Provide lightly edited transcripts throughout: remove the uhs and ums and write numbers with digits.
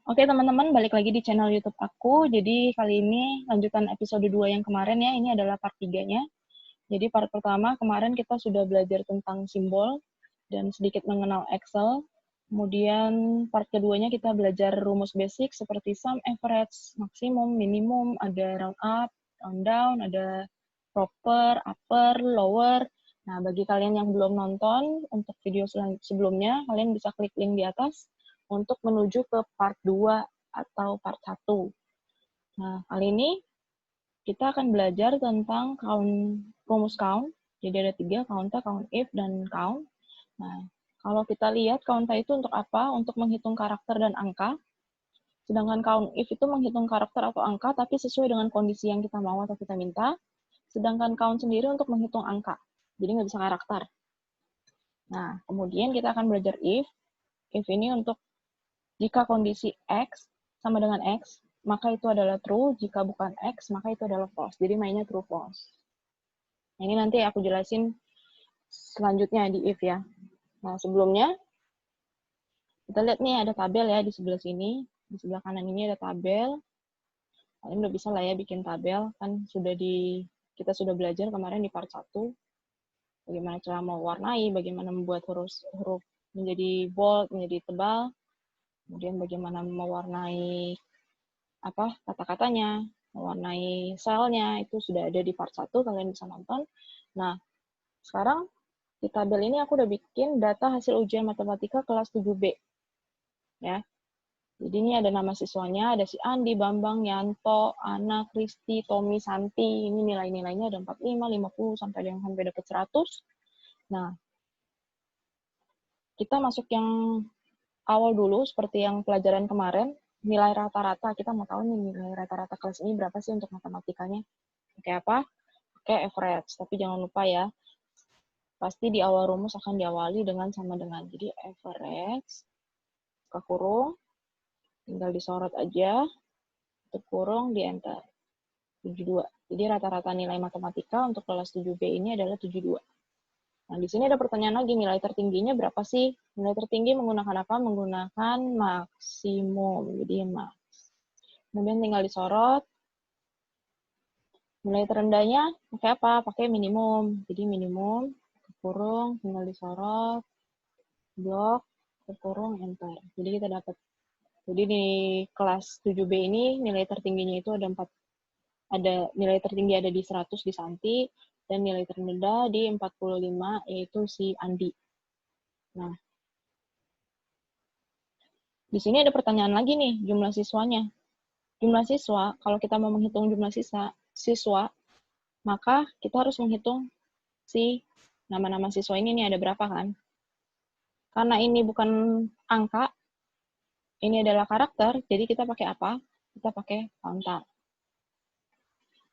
Oke teman-teman, balik lagi di channel YouTube aku. Jadi kali ini lanjutan episode 2 yang kemarin ya, ini adalah part 3-nya. Jadi part pertama kemarin kita sudah belajar tentang simbol dan sedikit mengenal Excel. Kemudian part keduanya kita belajar rumus basic seperti sum, average, maksimum, minimum, ada round up, round down, ada proper, upper, lower. Nah, bagi kalian yang belum nonton untuk video sebelumnya, kalian bisa klik link di atas untuk menuju ke part 2 atau part 1. Nah, kali ini kita akan belajar tentang rumus count. Jadi ada 3, counta, count if, dan count. Nah, kalau kita lihat counta itu untuk apa? Untuk menghitung karakter dan angka. Sedangkan count if itu menghitung karakter atau angka, tapi sesuai dengan kondisi yang kita mau atau kita minta. Sedangkan count sendiri untuk menghitung angka. Jadi nggak bisa karakter. Nah, kemudian kita akan belajar if. If ini untuk jika kondisi X sama dengan X, maka itu adalah true. Jika bukan X, maka itu adalah false. Jadi mainnya true false. Nah, ini nanti aku jelasin selanjutnya di if ya. Nah, sebelumnya kita lihat nih ada tabel ya di sebelah sini. Di sebelah kanan ini ada tabel. Kalian udah bisa lah ya bikin tabel. Kan kita sudah belajar kemarin di part 1. Bagaimana cara mewarnai, bagaimana membuat huruf menjadi bold, menjadi tebal. Kemudian bagaimana mewarnai kata-katanya, mewarnai selnya, itu sudah ada di part 1, kalian bisa nonton. Nah, sekarang di tabel ini aku udah bikin data hasil ujian matematika kelas 7B. Ya. Jadi ini ada nama siswanya, ada si Andi, Bambang, Yanto, Ana, Kristi, Tommy, Santi. Ini nilai-nilainya ada 45, 50, sampai ada yang sampai dapat 100. Nah, kita masuk yang awal dulu, seperti yang pelajaran kemarin, nilai rata-rata. Kita mau tahu nih nilai rata-rata kelas ini berapa sih untuk matematikanya. Pakai apa? Pakai average. Tapi jangan lupa ya, pasti di awal rumus akan diawali dengan sama dengan. Jadi average, buka kurung, tinggal disorot aja, tutup kurung, di enter. 72. Jadi rata-rata nilai matematika untuk kelas 7B ini adalah 72. Nah, di sini ada pertanyaan lagi, nilai tertingginya berapa sih? Nilai tertinggi menggunakan apa? Menggunakan maksimum. Jadi max. Kemudian tinggal disorot. Nilai terendahnya pakai apa? Pakai minimum. Jadi minimum, kurung, tinggal disorot, blok, kurung, enter. Jadi kita dapat. Jadi di kelas 7B ini nilai tertingginya itu ada nilai tertinggi ada di 100 di Santi, dan nilai terendah di 45 yaitu si Andi. Nah, di sini ada pertanyaan lagi nih, jumlah siswanya. Jumlah siswa, kalau kita mau menghitung jumlah siswa, maka kita harus menghitung si nama-nama siswa ini nih ada berapa kan. Karena ini bukan angka, ini adalah karakter, jadi kita pakai apa? Kita pakai counta.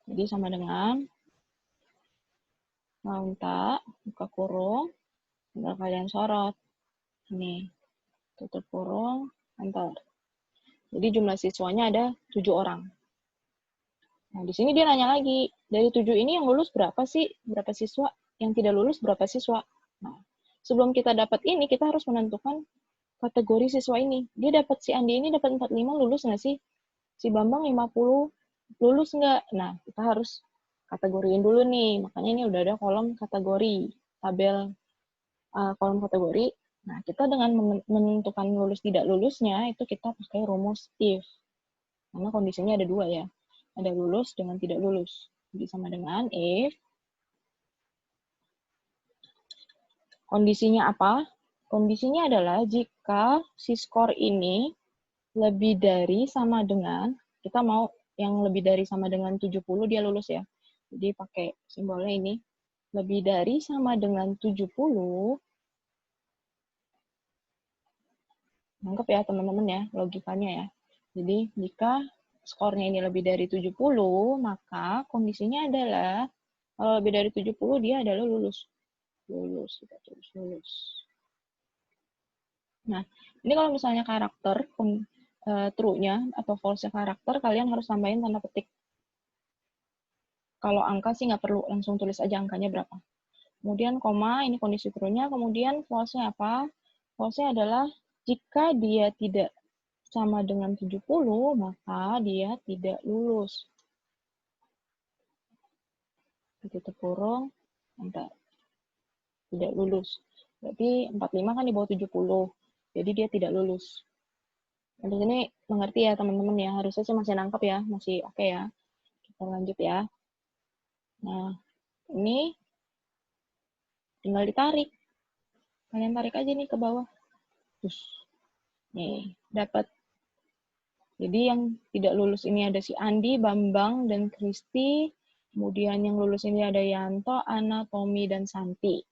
Jadi sama dengan counta, buka kurung, tinggal kalian sorot. Ini, tutup kurung, enter. Jadi jumlah siswanya ada 7 orang. Nah, di sini dia nanya lagi, dari 7 ini yang lulus berapa sih? Berapa siswa? Yang tidak lulus berapa siswa? Nah, sebelum kita dapat ini, kita harus menentukan kategori siswa ini. Dia dapat si Andi ini dapat 45, lulus nggak sih? Si Bambang 50, lulus nggak? Nah, kita harus kategoriin dulu nih. Makanya ini udah ada kolom kategori, tabel kolom kategori. Nah, kita dengan menentukan lulus tidak lulusnya, itu kita pakai rumus if. Karena kondisinya ada 2 ya. Ada lulus dengan tidak lulus. Jadi sama dengan if. Kondisinya apa? Kondisinya adalah jika si skor ini lebih dari sama dengan, kita mau yang lebih dari sama dengan 70, dia lulus ya. Jadi pakai simbolnya ini. Lebih dari sama dengan 70, nangkep ya teman-teman ya, logikanya ya. Jadi jika skornya ini lebih dari 70, maka kondisinya adalah kalau lebih dari 70 dia adalah lulus. Lulus, kita tulis lulus. Nah, ini kalau misalnya karakter true-nya atau false-nya karakter, kalian harus tambahin tanda petik. Kalau angka sih nggak perlu, langsung tulis aja angkanya berapa. Kemudian koma, ini kondisi true-nya. Kemudian false-nya apa? False-nya adalah jika dia tidak sama dengan 70, maka dia tidak lulus. Tutup kurung, enter. Tidak lulus. Berarti 45 kan di bawah 70. Jadi dia tidak lulus. Untuk ini mengerti ya teman-teman ya. Harusnya sih masih nangkep ya. Masih oke ya. Kita lanjut ya. Nah, ini tinggal ditarik. Kalian tarik aja nih ke bawah. Terus, nih, dapat. Jadi yang tidak lulus ini ada si Andi, Bambang, dan Kristi. Kemudian yang lulus ini ada Yanto, Ana, Tommy, dan Santi.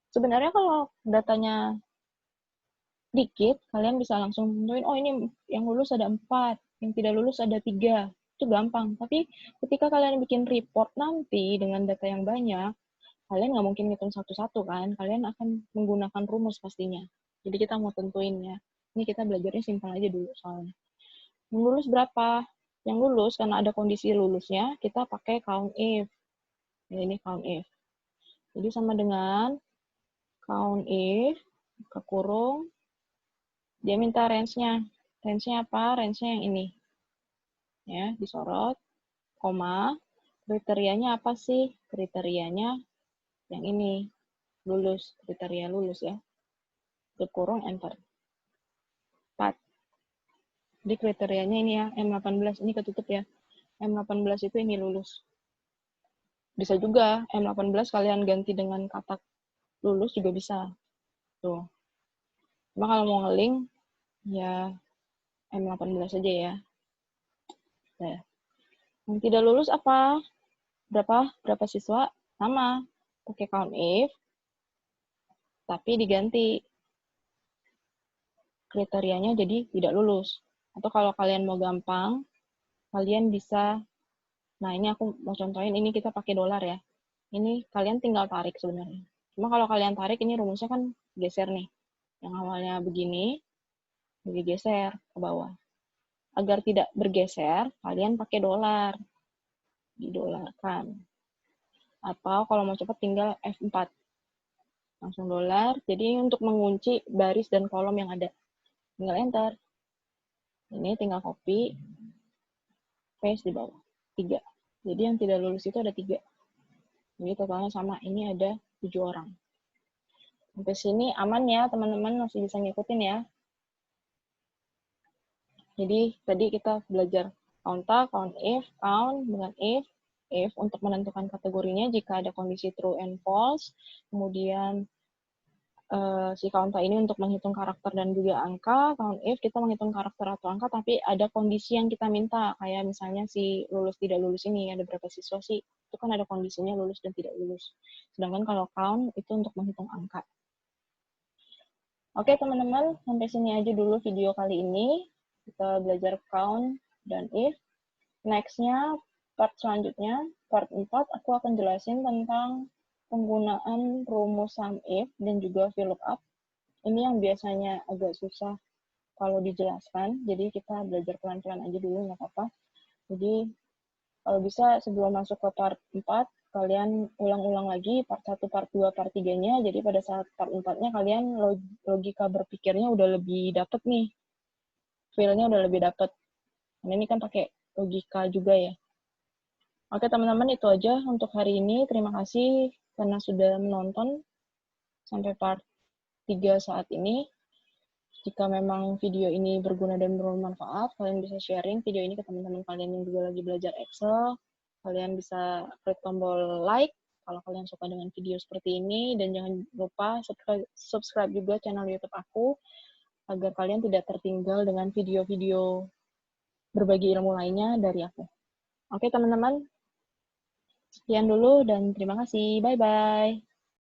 Sebenarnya kalau datanya dikit, kalian bisa langsung tentuin, oh ini yang lulus ada 4, yang tidak lulus ada 3. Itu gampang. Tapi ketika kalian bikin report nanti dengan data yang banyak, kalian nggak mungkin ngitung satu-satu kan. Kalian akan menggunakan rumus pastinya. Jadi kita mau tentuin ya. Ini kita belajarnya simpel aja dulu soalnya. Yang lulus berapa? Yang lulus, karena ada kondisi lulusnya, kita pakai count if. Ya, ini count if. Jadi sama dengan count if, ke kurung, dia minta range-nya. Range-nya apa? Range-nya yang ini. Ya, disorot, koma. Kriterianya apa sih? Kriterianya yang ini. Lulus, kriteria lulus ya. Ke kurung, enter. 4. Jadi kriterianya ini ya, M18. Ini ketutup ya. M18 itu ini lulus. Bisa juga M18 kalian ganti dengan kata lulus juga bisa. Tuh. Cuma kalau mau ngeling, ya M18 aja ya. Nah, yang tidak lulus apa? Berapa siswa? Sama. Pakai count if, tapi diganti kriterianya jadi tidak lulus. Atau kalau kalian mau gampang, kalian bisa, nah ini aku mau contohin, ini kita pakai dolar ya. Ini kalian tinggal tarik sebenarnya. Cuma kalau kalian tarik, ini rumusnya kan geser nih. Yang awalnya begini, geser ke bawah. Agar tidak bergeser, kalian pakai dolar. Didolarkan. Atau kalau mau cepat tinggal F4. Langsung dolar. Jadi untuk mengunci baris dan kolom yang ada. Tinggal enter. Ini tinggal copy. Paste di bawah. 3. Jadi yang tidak lulus itu ada 3. Jadi totalnya sama. Ini ada 7 orang. Sampai sini aman ya teman-teman. Masih bisa ngikutin ya. Jadi tadi kita belajar count, count dengan if untuk menentukan kategorinya jika ada kondisi true and false. Kemudian si count ini untuk menghitung karakter dan juga angka. Count if kita menghitung karakter atau angka, tapi ada kondisi yang kita minta. Kayak misalnya si lulus tidak lulus ini, ada berapa siswa sih? Itu kan ada kondisinya lulus dan tidak lulus. Sedangkan kalau count itu untuk menghitung angka. Oke teman-teman, sampai sini aja dulu video kali ini. Kita belajar count dan if. Next-nya, part selanjutnya, part 4, aku akan jelasin tentang penggunaan rumus sum if dan juga VLOOKUP. Ini yang biasanya agak susah kalau dijelaskan, jadi kita belajar pelan-pelan aja dulu, nggak apa-apa. Jadi, kalau bisa sebelum masuk ke part 4, kalian ulang-ulang lagi part 1, part 2, part 3-nya, jadi pada saat part 4-nya kalian logika berpikirnya udah lebih dapet nih. Feel-nya udah lebih dapet. Karena ini kan pakai logika juga ya. Oke teman-teman, itu aja untuk hari ini. Terima kasih karena sudah menonton sampai part 3 saat ini. Jika memang video ini berguna dan bermanfaat, kalian bisa sharing video ini ke teman-teman kalian yang juga lagi belajar Excel. Kalian bisa klik tombol like kalau kalian suka dengan video seperti ini. Dan jangan lupa subscribe juga channel YouTube aku agar kalian tidak tertinggal dengan video-video berbagi ilmu lainnya dari aku. Oke teman-teman, sekian dulu dan terima kasih. Bye-bye.